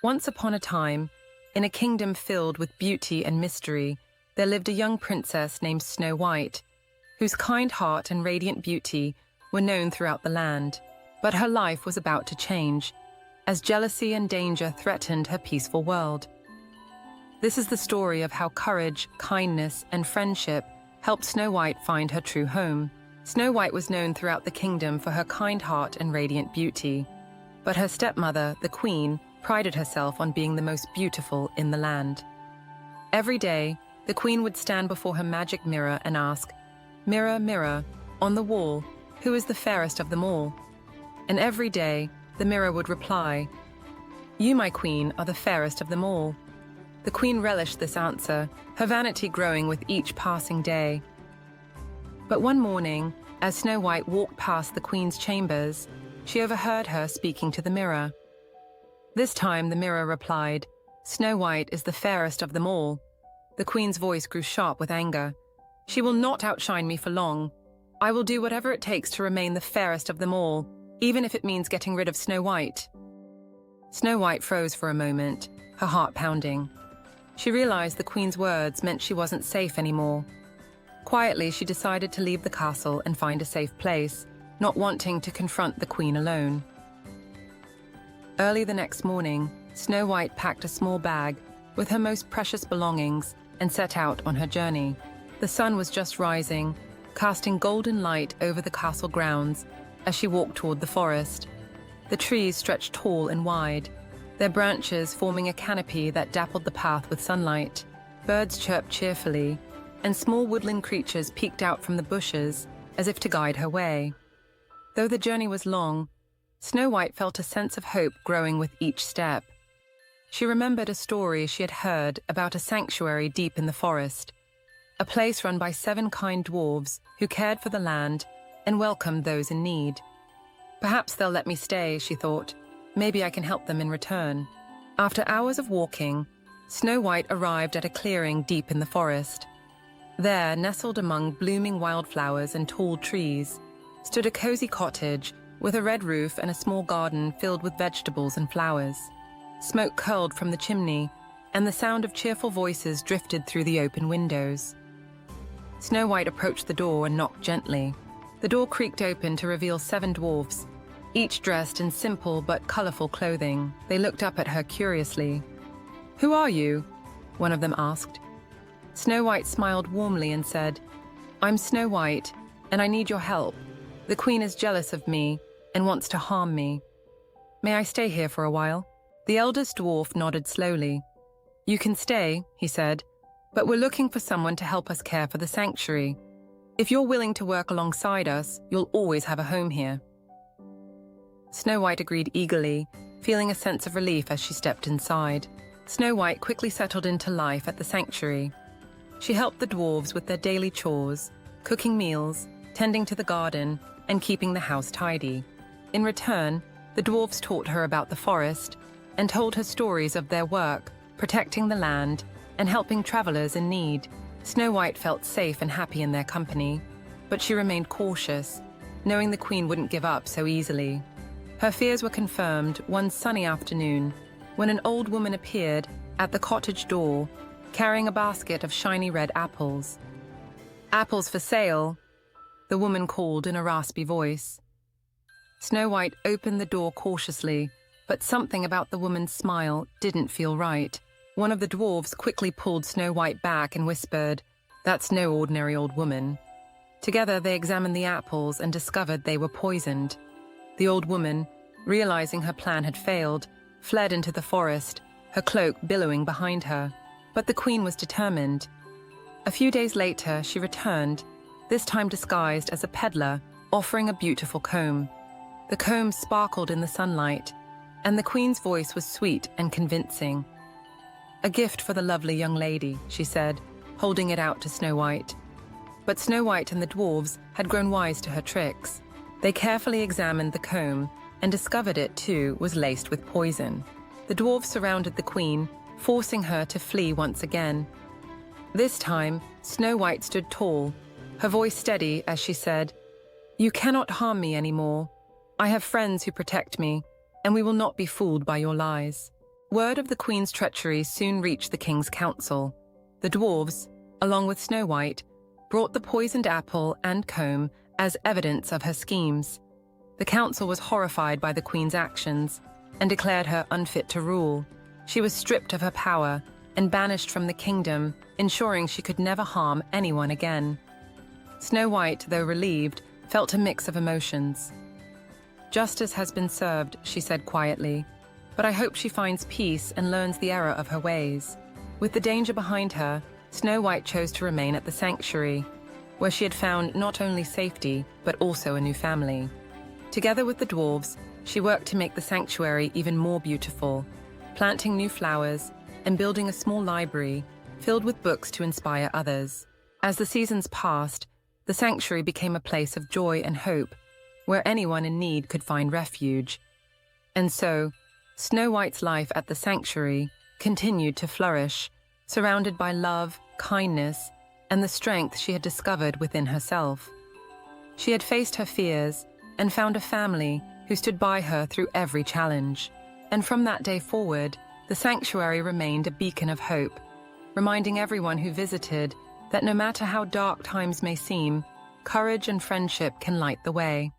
Once upon a time, in a kingdom filled with beauty and mystery, there lived a young princess named Snow White, whose kind heart and radiant beauty were known throughout the land. But her life was about to change, as jealousy and danger threatened her peaceful world. This is the story of how courage, kindness, and friendship helped Snow White find her true home. Snow White was known throughout the kingdom for her kind heart and radiant beauty, but her stepmother, the queen, prided herself on being the most beautiful in the land. Every day, the queen would stand before her magic mirror and ask, "Mirror, mirror, on the wall, who is the fairest of them all?" And every day, the mirror would reply, "You, my queen, are the fairest of them all." The queen relished this answer, her vanity growing with each passing day. But one morning, as Snow White walked past the queen's chambers, she overheard her speaking to the mirror. This time the mirror replied, "Snow White is the fairest of them all." The queen's voice grew sharp with anger. "She will not outshine me for long. I will do whatever it takes to remain the fairest of them all, even if it means getting rid of Snow White." Snow White froze for a moment, her heart pounding. She realized the queen's words meant she wasn't safe anymore. Quietly, she decided to leave the castle and find a safe place, not wanting to confront the queen alone. Early the next morning, Snow White packed a small bag with her most precious belongings and set out on her journey. The sun was just rising, casting golden light over the castle grounds as she walked toward the forest. The trees stretched tall and wide, their branches forming a canopy that dappled the path with sunlight. Birds chirped cheerfully, and small woodland creatures peeked out from the bushes as if to guide her way. Though the journey was long, Snow White felt a sense of hope growing with each step. She remembered a story she had heard about a sanctuary deep in the forest, a place run by 7 kind dwarves who cared for the land and welcomed those in need. "Perhaps they'll let me stay," she thought. "Maybe I can help them in return." After hours of walking, Snow White arrived at a clearing deep in the forest. There, nestled among blooming wildflowers and tall trees, stood a cozy cottage with a red roof and a small garden filled with vegetables and flowers. Smoke curled from the chimney, and the sound of cheerful voices drifted through the open windows. Snow White approached the door and knocked gently. The door creaked open to reveal 7 dwarfs, each dressed in simple but colorful clothing. They looked up at her curiously. "Who are you?" one of them asked. Snow White smiled warmly and said, "I'm Snow White, and I need your help. The queen is jealous of me and wants to harm me. May I stay here for a while?" The eldest dwarf nodded slowly. "You can stay," he said, "but we're looking for someone to help us care for the sanctuary. If you're willing to work alongside us, you'll always have a home here." Snow White agreed eagerly, feeling a sense of relief as she stepped inside. Snow White quickly settled into life at the sanctuary. She helped the dwarves with their daily chores, cooking meals, tending to the garden, and keeping the house tidy. In return, the dwarves taught her about the forest and told her stories of their work, protecting the land and helping travelers in need. Snow White felt safe and happy in their company, but she remained cautious, knowing the queen wouldn't give up so easily. Her fears were confirmed one sunny afternoon when an old woman appeared at the cottage door, carrying a basket of shiny red apples. "Apples for sale," the woman called in a raspy voice. Snow White opened the door cautiously, but something about the woman's smile didn't feel right. One of the dwarves quickly pulled Snow White back and whispered, "That's no ordinary old woman." Together they examined the apples and discovered they were poisoned. The old woman, realizing her plan had failed, fled into the forest, her cloak billowing behind her. But the queen was determined. A few days later, she returned, this time disguised as a peddler, offering a beautiful comb. The comb sparkled in the sunlight, and the queen's voice was sweet and convincing. "A gift for the lovely young lady," she said, holding it out to Snow White. But Snow White and the dwarves had grown wise to her tricks. They carefully examined the comb and discovered it, too, was laced with poison. The dwarves surrounded the queen, forcing her to flee once again. This time, Snow White stood tall, her voice steady as she said, "You cannot harm me anymore. I have friends who protect me, and we will not be fooled by your lies." Word of the Queen's treachery soon reached the King's council. The Dwarves, along with Snow White, brought the poisoned apple and comb as evidence of her schemes. The council was horrified by the Queen's actions and declared her unfit to rule. She was stripped of her power and banished from the kingdom, ensuring she could never harm anyone again. Snow White, though relieved, felt a mix of emotions. "Justice has been served," she said quietly, "but I hope she finds peace and learns the error of her ways." With the danger behind her, Snow White chose to remain at the sanctuary, where she had found not only safety, but also a new family. Together with the Dwarves, she worked to make the sanctuary even more beautiful, planting new flowers and building a small library filled with books to inspire others. As the seasons passed, the sanctuary became a place of joy and hope, where anyone in need could find refuge. And so, Snow White's life at the sanctuary continued to flourish, surrounded by love, kindness, and the strength she had discovered within herself. She had faced her fears and found a family who stood by her through every challenge. And from that day forward, the sanctuary remained a beacon of hope, reminding everyone who visited that no matter how dark times may seem, courage and friendship can light the way.